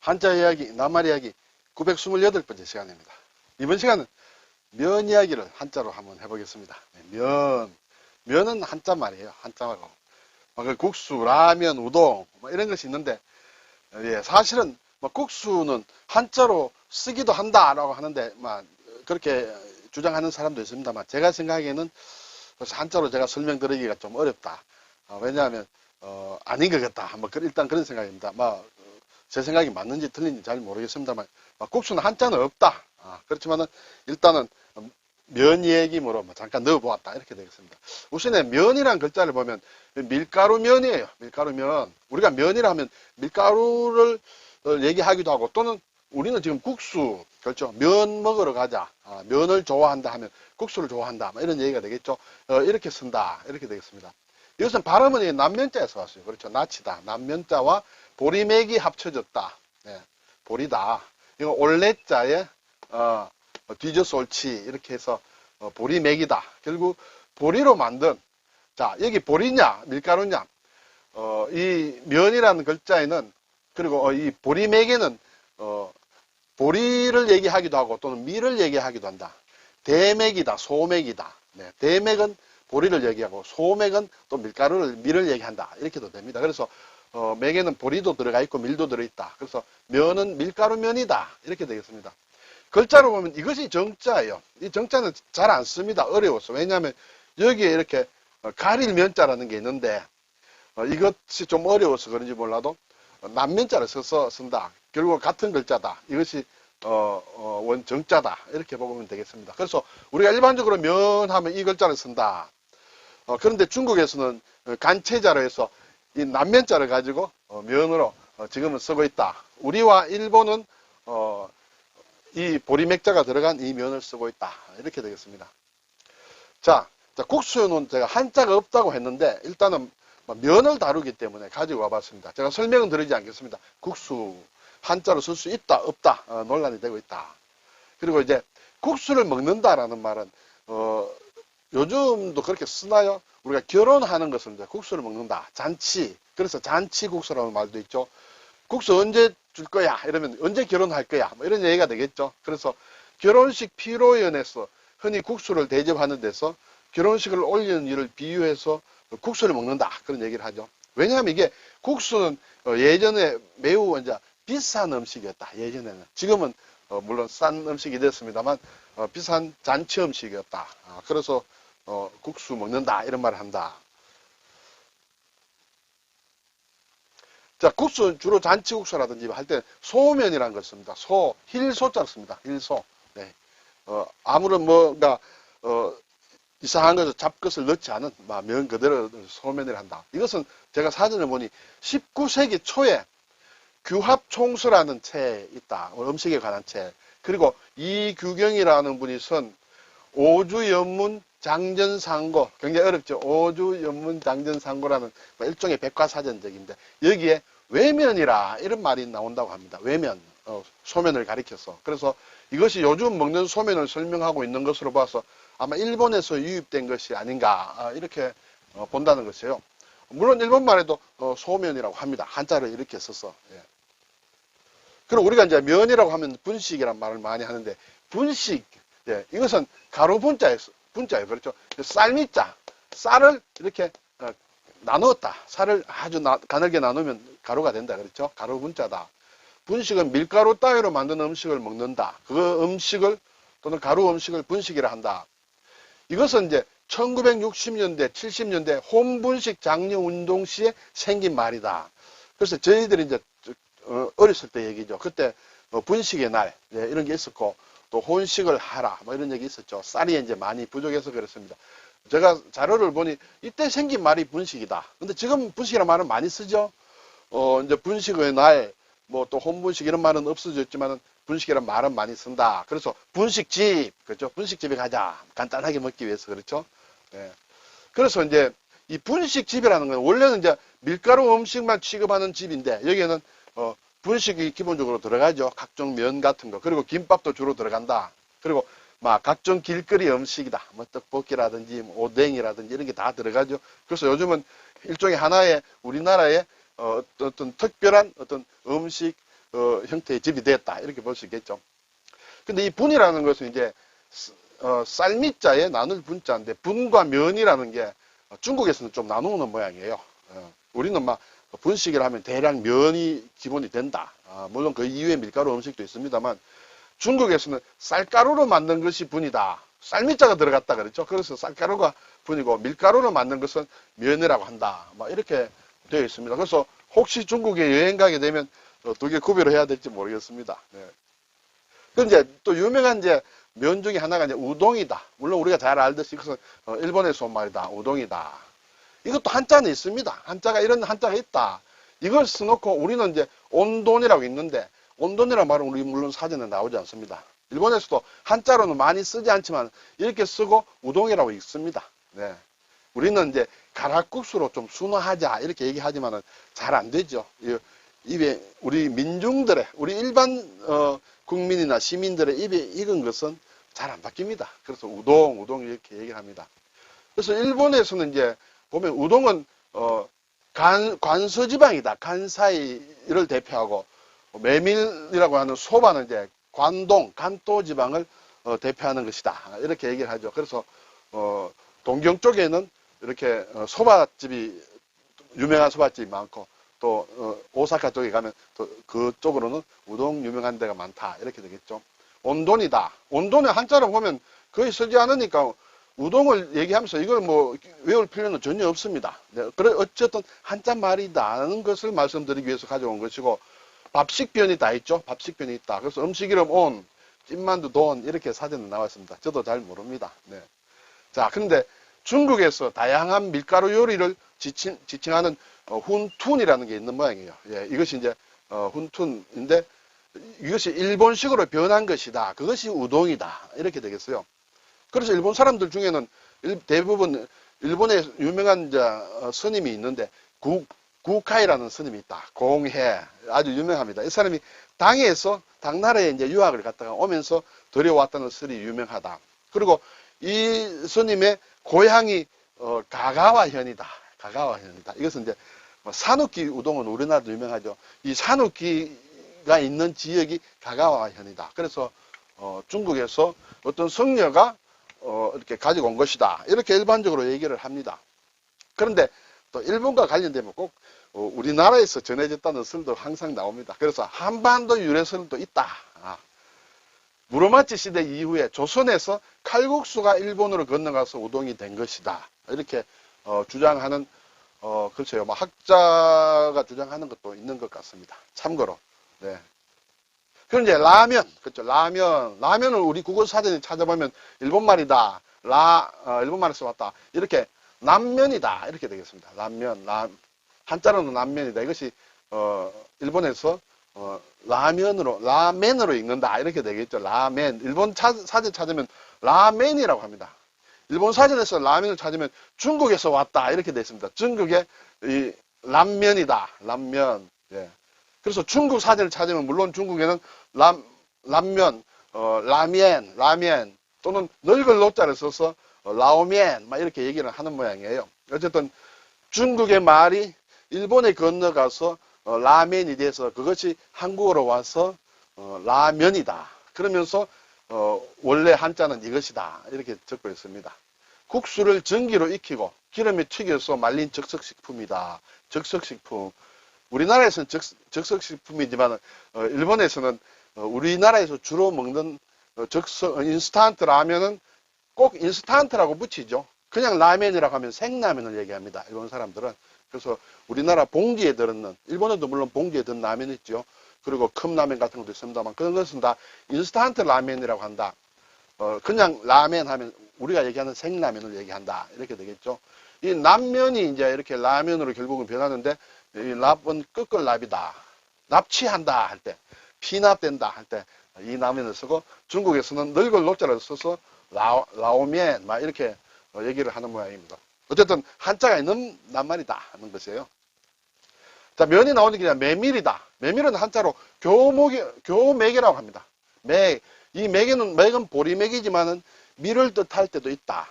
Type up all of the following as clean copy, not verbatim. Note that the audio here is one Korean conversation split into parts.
한자 이야기, 낱말 이야기 928번째 시간입니다. 이번 시간은 면 이야기를 한자로 한번 해보겠습니다. 면은 한자 말이에요. 한자 말고. 국수, 라면, 우동 이런 것이 있는데 사실은 국수는 한자로 쓰기도 한다라고 하는데 그렇게 주장하는 사람도 있습니다만 제가 생각에는 한자로 제가 설명드리기가 좀 어렵다. 왜냐하면 아닌 것 같다. 일단 그런 생각입니다. 제 생각이 맞는지 틀린지 잘 모르겠습니다만 국수는 한자는 없다. 그렇지만은 일단은 면 얘기므로 잠깐 넣어보았다 이렇게 되겠습니다. 우선에 면이란 글자를 보면 밀가루 면이에요. 밀가루 면. 우리가 면이라 하면 밀가루를 얘기하기도 하고 또는 우리는 지금 국수, 그렇죠? 면 먹으러 가자. 면을 좋아한다 하면 국수를 좋아한다. 이런 얘기가 되겠죠. 이렇게 쓴다. 이렇게 되겠습니다. 이것은 발음은 남면자에서 왔어요. 그렇죠? 낯이다. 남면자와 보리맥이 합쳐졌다. 보리다. 이거 올레자에 뒤져서 옳지. 이렇게 해서 보리맥이다. 결국 보리로 만든 자 여기 보리냐 밀가루냐 이 면이라는 글자에는 그리고 이 보리맥에는 보리를 얘기하기도 하고 또는 밀을 얘기하기도 한다. 대맥이다. 소맥이다. 대맥은 보리를 얘기하고 소맥은 또 밀을 얘기한다. 이렇게도 됩니다. 그래서 맥에는 보리도 들어가 있고 밀도 들어있다. 그래서 면은 밀가루 면이다. 이렇게 되겠습니다. 글자로 보면 이것이 정자예요. 이 정자는 잘 안 씁니다. 어려워서. 왜냐하면 여기에 이렇게 가릴 면자라는 게 있는데 이것이 좀 어려워서 그런지 몰라도 남면자를 써서 쓴다. 결국 같은 글자다. 이것이 원 정자다. 이렇게 보면 되겠습니다. 그래서 우리가 일반적으로 면 하면 이 글자를 쓴다. 그런데 중국에서는 간체자로 해서 이 남면자를 가지고 면으로 지금은 쓰고 있다. 우리와 일본은 이 보리맥자가 들어간 이 면을 쓰고 있다. 이렇게 되겠습니다. 자, 국수는 제가 한자가 없다고 했는데 일단은 면을 다루기 때문에 가지고 와봤습니다. 제가 설명은 드리지 않겠습니다. 국수 한자로 쓸 수 있다 없다 논란이 되고 있다. 그리고 이제 국수를 먹는다라는 말은 요즘도 그렇게 쓰나요? 우리가 결혼하는 것은 이제 국수를 먹는다. 잔치. 그래서 잔치국수라는 말도 있죠. 국수 언제 줄 거야? 이러면 언제 결혼할 거야? 이런 얘기가 되겠죠. 그래서 결혼식 피로연에서 흔히 국수를 대접하는 데서 결혼식을 올리는 일을 비유해서 국수를 먹는다. 그런 얘기를 하죠. 왜냐하면 이게 국수는 예전에 매우 이제 비싼 음식이었다. 예전에는. 지금은 물론 싼 음식이 됐습니다만 비싼 잔치 음식이었다. 그래서 국수 먹는다. 이런 말을 한다. 자, 국수 주로 잔치국수라든지 할 때 소면이라는 걸 씁니다. 힐소자를 씁니다. 힐소. 네. 아무런 뭔가 이상한 것을 잡것을 넣지 않은 면 그대로 소면을 한다. 이것은 제가 사전을 보니 19세기 초에 규합총수라는 책에 있다. 음식에 관한 책. 그리고 이규경이라는 분이 쓴 오주연문 장전상고, 굉장히 어렵죠. 오주연문 장전상고라는 일종의 백과사전적인데 여기에 외면이라 이런 말이 나온다고 합니다. 외면, 소면을 가리켜서. 그래서 이것이 요즘 먹는 소면을 설명하고 있는 것으로 봐서 아마 일본에서 유입된 것이 아닌가 이렇게 본다는 것이에요. 물론 일본말에도 소면이라고 합니다. 한자를 이렇게 써서. 예. 그리고 우리가 이제 면이라고 하면 분식이란 말을 많이 하는데 분식, 예, 이것은 가루 분자예요. 그렇죠. 쌀미자, 쌀을 이렇게 나누었다. 쌀을 아주 가늘게 나누면 가루가 된다. 그렇죠. 가루 분자다. 분식은 밀가루 따위로 만든 음식을 먹는다. 그 음식을 또는 가루 음식을 분식이라 한다. 이것은 이제 1960년대, 70년대 혼분식 장려 운동 시에 생긴 말이다. 그래서 저희들이 이제 어렸을 때 얘기죠. 그때 분식의 날 이런 게 있었고 또 혼식을 하라 이런 얘기 있었죠. 쌀이 이제 많이 부족해서 그렇습니다. 제가 자료를 보니 이때 생긴 말이 분식이다. 근데 지금 분식이라는 말은 많이 쓰죠. 이제 분식의 날 또 혼분식 이런 말은 없어졌지만 분식이라는 말은 많이 쓴다. 그래서 분식집, 그렇죠? 분식집에 가자. 간단하게 먹기 위해서, 그렇죠? 예. 그래서 이제 이 분식집이라는 건 원래는 이제 밀가루 음식만 취급하는 집인데 여기에는 분식이 기본적으로 들어가죠. 각종 면 같은 거. 그리고 김밥도 주로 들어간다. 그리고 각종 길거리 음식이다. 떡볶이라든지 오뎅이라든지 이런 게 다 들어가죠. 그래서 요즘은 일종의 하나의 우리나라의 어떤 특별한 어떤 음식 형태의 집이 됐다. 이렇게 볼 수 있겠죠. 근데 이 분이라는 것은 이제 쌀미자에 나눌 분자인데 분과 면이라는 게 중국에서는 좀 나누는 모양이에요. 우리는 막 분식을 하면 대략 면이 기본이 된다. 물론 그 이후에 밀가루 음식도 있습니다만 중국에서는 쌀가루로 만든 것이 분이다. 쌀미자가 들어갔다 그랬죠. 그래서 쌀가루가 분이고 밀가루로 만든 것은 면이라고 한다. 막 이렇게 되어 있습니다. 그래서 혹시 중국에 여행 가게 되면 두 개 구별을 해야 될지 모르겠습니다. 네. 그 이제 또 유명한 이제 면 중에 하나가 이제 우동이다. 물론 우리가 잘 알듯이 이것은 일본에서 온 말이다. 우동이다. 이것도 한자는 있습니다. 한자가 이런 한자가 있다. 이걸 써놓고 우리는 이제 온돈이라고 있는데 온돈이라는 말은 우리 물론 사전에 나오지 않습니다. 일본에서도 한자로는 많이 쓰지 않지만 이렇게 쓰고 우동이라고 읽습니다. 네. 우리는 이제 가락국수로 좀 순화하자 이렇게 얘기하지만은 잘 안 되죠. 입에 우리 민중들의 우리 일반 국민이나 시민들의 입에 익은 것은 잘 안 바뀝니다. 그래서 우동 이렇게 얘기를 합니다. 그래서 일본에서는 이제 보면 우동은 관서지방이다. 간사이를 대표하고 메밀이라고 하는 소바는 이제 간토 지방을 대표하는 것이다. 이렇게 얘기를 하죠. 그래서 동경 쪽에는 이렇게 소바집이 유명한 소바집이 많고 또 오사카 쪽에 가면 또 그쪽으로는 우동 유명한 데가 많다. 이렇게 되겠죠. 온돈이다. 온돈의 한자로 보면 거의 쓰지 않으니까 우동을 얘기하면서 이걸 뭐 외울 필요는 전혀 없습니다. 네, 그래 어쨌든 한자 말이다는 것을 말씀드리기 위해서 가져온 것이고 밥식변이 다 있죠. 밥식변이 있다. 그래서 음식 이름 온, 찐만두 돈 이렇게 사전에 나와 있습니다. 저도 잘 모릅니다. 네. 자, 근데 중국에서 다양한 밀가루 요리를 지칭하는 훈툰이라는 게 있는 모양이에요. 예, 이것이 이제 훈툰인데 이것이 일본식으로 변한 것이다. 그것이 우동이다. 이렇게 되겠어요. 그래서 일본 사람들 중에는 대부분 일본에 유명한 스님이 있는데 구카이라는 스님이 있다. 공해 아주 유명합니다. 이 사람이 당나라에 이제 유학을 갔다가 오면서 들여왔다는 설이 유명하다. 그리고 이 스님의 고향이 가가와현이다. 가가와현이다. 이것은 이제 산후기 우동은 우리나라도 유명하죠. 이 산후기가 있는 지역이 가가와현이다. 그래서 중국에서 어떤 성녀가 이렇게 가지고 온 것이다. 이렇게 일반적으로 얘기를 합니다. 그런데 또 일본과 관련되면 꼭 우리나라에서 전해졌다는 설도 항상 나옵니다. 그래서 한반도 유래설도 있다. 무로마치 시대 이후에 조선에서 칼국수가 일본으로 건너가서 우동이 된 것이다. 이렇게 주장하는 글쎄요, 뭐 학자가 주장하는 것도 있는 것 같습니다. 참고로. 네. 그럼 이제 라면, 그렇죠. 라면을 우리 국어 사전에 찾아보면 일본말이다. 일본말에서 왔다. 이렇게 남면이다. 이렇게 되겠습니다. 한자로는 남면이다. 이것이 일본에서 라멘으로 읽는다. 이렇게 되겠죠. 라멘. 일본 사전 찾으면 라멘이라고 합니다. 일본 사전에서 라면을 찾으면 중국에서 왔다. 이렇게 되어 있습니다. 중국의 이 람면이다. 람면. 예. 그래서 중국 사전을 찾으면 물론 중국에는 람면, 라면 또는 늙을 노자를 써서 라오면 막 이렇게 얘기를 하는 모양이에요. 어쨌든 중국의 말이 일본에 건너가서 라멘이 돼서 그것이 한국으로 와서 라면이다. 그러면서 원래 한자는 이것이다. 이렇게 적고 있습니다. 국수를 전기로 익히고 기름에 튀겨서 말린 적석식품이다. 적석식품. 우리나라에서는 적석식품이지만 일본에서는 우리나라에서 주로 먹는 인스턴트 라면은 꼭 인스턴트라고 붙이죠. 그냥 라면이라고 하면 생라면을 얘기합니다. 일본 사람들은. 그래서 우리나라 봉지에 들었는, 일본에도 물론 봉지에 든 라면 있죠. 그리고 컵라면 같은 것도 있습니다만 그런 것은 다 인스턴트 라면이라고 한다. 그냥 라면 하면 우리가 얘기하는 생라면을 얘기한다. 이렇게 되겠죠. 이 남면이 이제 이렇게 라면으로 결국은 변하는데 이 납은 끄끌 납이다. 납치한다 할 때, 피납된다 할 때 이 라면을 쓰고 중국에서는 늙을 노자를 써서 라오면 막 이렇게 얘기를 하는 모양입니다. 어쨌든 한자가 있는 낱말이다 하는 것이에요. 자, 면이 나오는 게 메밀이다. 메밀은 한자로 교맥이라고 합니다. 이 맥은 보리맥이지만은 밀을 뜻할 때도 있다.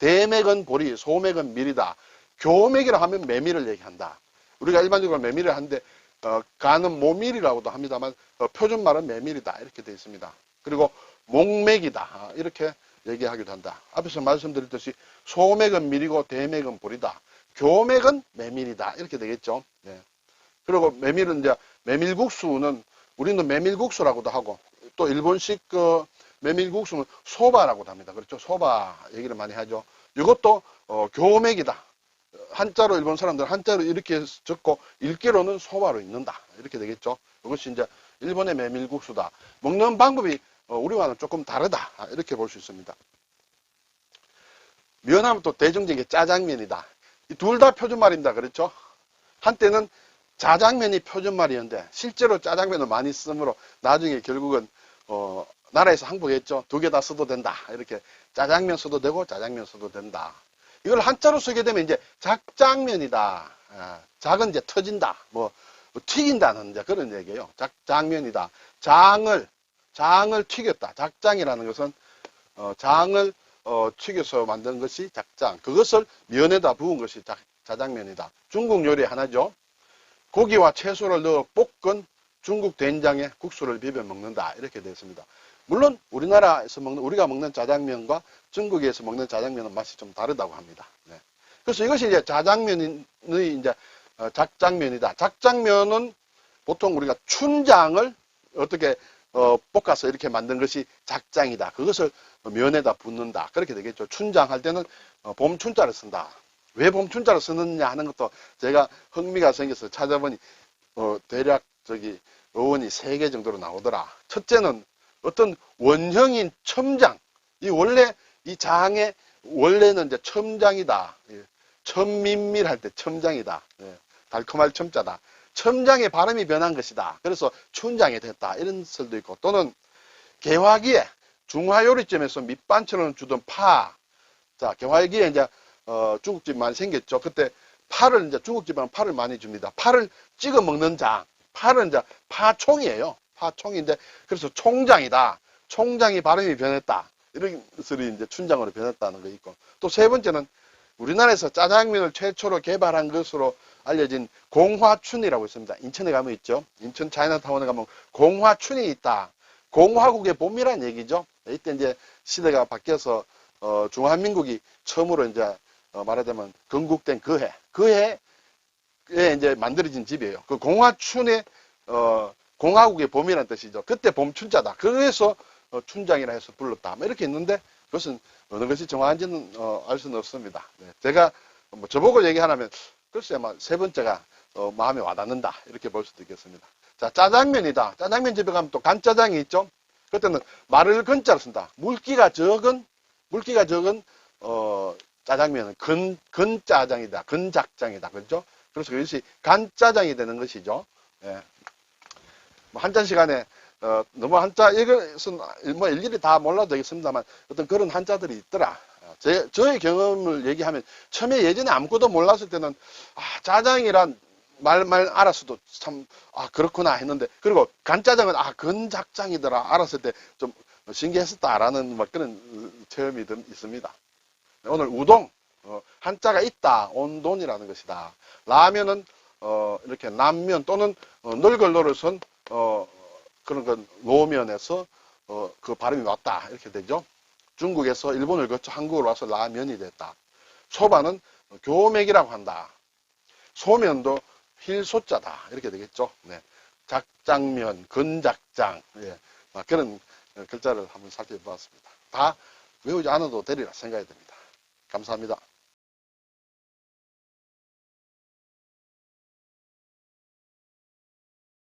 대맥은 보리, 소맥은 밀이다. 교맥이라고 하면 메밀을 얘기한다. 우리가 일반적으로 메밀을 하는데 가는 모밀이라고도 합니다만 표준말은 메밀이다 이렇게 되어 있습니다. 그리고 목맥이다 이렇게 얘기하기도 한다. 앞에서 말씀드렸듯이 소맥은 밀이고 대맥은 보리다. 교맥은 메밀이다 이렇게 되겠죠. 네. 그리고 메밀은 이제 메밀국수는 우리는 메밀국수라고도 하고 또 일본식 그 메밀국수는 소바라고도 합니다. 그렇죠. 소바 얘기를 많이 하죠. 이것도 교맥이다. 한자로 일본 사람들은 한자로 이렇게 적고 읽기로는 소바로 읽는다. 이렇게 되겠죠. 이것이 이제 일본의 메밀국수다. 먹는 방법이 우리와는 조금 다르다. 이렇게 볼 수 있습니다. 면하면 또 대중적인 게 짜장면이다. 둘 다 표준말입니다. 그렇죠. 한때는 자장면이 표준말이었는데 실제로 짜장면을 많이 쓰므로 나중에 결국은 나라에서 항복했죠. 두 개 다 써도 된다. 이렇게 짜장면 써도 되고 짜장면 써도 된다. 이걸 한자로 쓰게 되면 이제 작장면이다. 작은 이제 터진다. 뭐 튀긴다는 이제 그런 얘기예요. 작장면이다. 장을 튀겼다. 작장이라는 것은 장을 튀겨서 만든 것이 작장. 그것을 면에다 부은 것이 자장면이다. 중국 요리 하나죠. 고기와 채소를 넣어 볶은 중국 된장에 국수를 비벼 먹는다. 이렇게 되어 있습니다. 물론 우리나라에서 우리가 먹는 짜장면과 중국에서 먹는 짜장면은 맛이 좀 다르다고 합니다. 네. 그래서 이것이 이제 자장면의 이제 작장면이다. 작장면은 보통 우리가 춘장을 어떻게 볶아서 이렇게 만든 것이 작장이다. 그것을 면에다 붓는다. 그렇게 되겠죠. 춘장 할 때는 봄춘자를 쓴다. 왜 봄춘자를 쓰느냐 하는 것도 제가 흥미가 생겨서 찾아보니 대략 어원이 3개 정도로 나오더라. 첫째는 어떤 원형인 첨장. 원래 이 장의 원래는 이제 첨장이다. 첨민밀 할 때 첨장이다. 달콤할 첨자다. 첨장의 발음이 변한 것이다. 그래서 춘장이 됐다. 이런 설도 있고 또는 개화기에 중화요리점에서 밑반찬을 주던 파. 자, 개화기에 이제 중국집 많이 생겼죠. 그때 파를 이제 중국집은 파를 많이 줍니다. 파를 찍어 먹는 장. 파는 이제 파총이에요. 파총인데 그래서 총장이다. 총장이 발음이 변했다. 이런 것이 이제 춘장으로 변했다는 거 있고 또 세 번째는 우리나라에서 짜장면을 최초로 개발한 것으로 알려진 공화춘이라고 있습니다. 인천에 가면 있죠. 인천 차이나타운에 가면 공화춘이 있다. 공화국의 봄이란 얘기죠. 이때 이제 시대가 바뀌어서 중화민국이 처음으로 이제 말하자면 건국된 그 해에 이제 만들어진 집이에요. 그 공화춘의 공화국의 봄이라는 뜻이죠. 그때 봄춘자다. 그래서 춘장이라 해서 불렀다. 이렇게 있는데 그것은 어느 것이 정확한지는 알 수는 없습니다. 네. 제가 뭐 저보고 얘기하면 글쎄 아마 세 번째가 마음에 와닿는다. 이렇게 볼 수도 있겠습니다. 자, 짜장면이다. 짜장면 집에 가면 또 간짜장이 있죠. 그때는 말을 건자로 쓴다. 물기가 적은 짜장면은 건짜장이다. 건작장이다. 그렇죠? 그래서 그것이 간짜장이 되는 것이죠. 예. 뭐 한자 시간에 너무 한자 이것은 뭐 일일이 다 몰라도 되겠습니다만 어떤 그런 한자들이 있더라. 저의 경험을 얘기하면 처음에 예전에 아무것도 몰랐을 때는 짜장이란 말만 알았어도 참 그렇구나 했는데 그리고 간짜장은 건작장이더라 알았을 때 좀 신기했었다라는 막 그런 체험이 있습니다. 오늘 우동 한자가 있다 온돈이라는 것이다. 라면은 이렇게 남면 또는 널걸노릇은 그런 건 노면에서 그 발음이 왔다 이렇게 되죠. 중국에서 일본을 거쳐 한국으로 와서 라면이 됐다. 소바는 교맥이라고 한다. 소면도 힐소자다 이렇게 되겠죠. 네. 작장면, 건작장 그런 글자를 한번 살펴보았습니다. 다 외우지 않아도 되리라 생각이 됩니다. 감사합니다.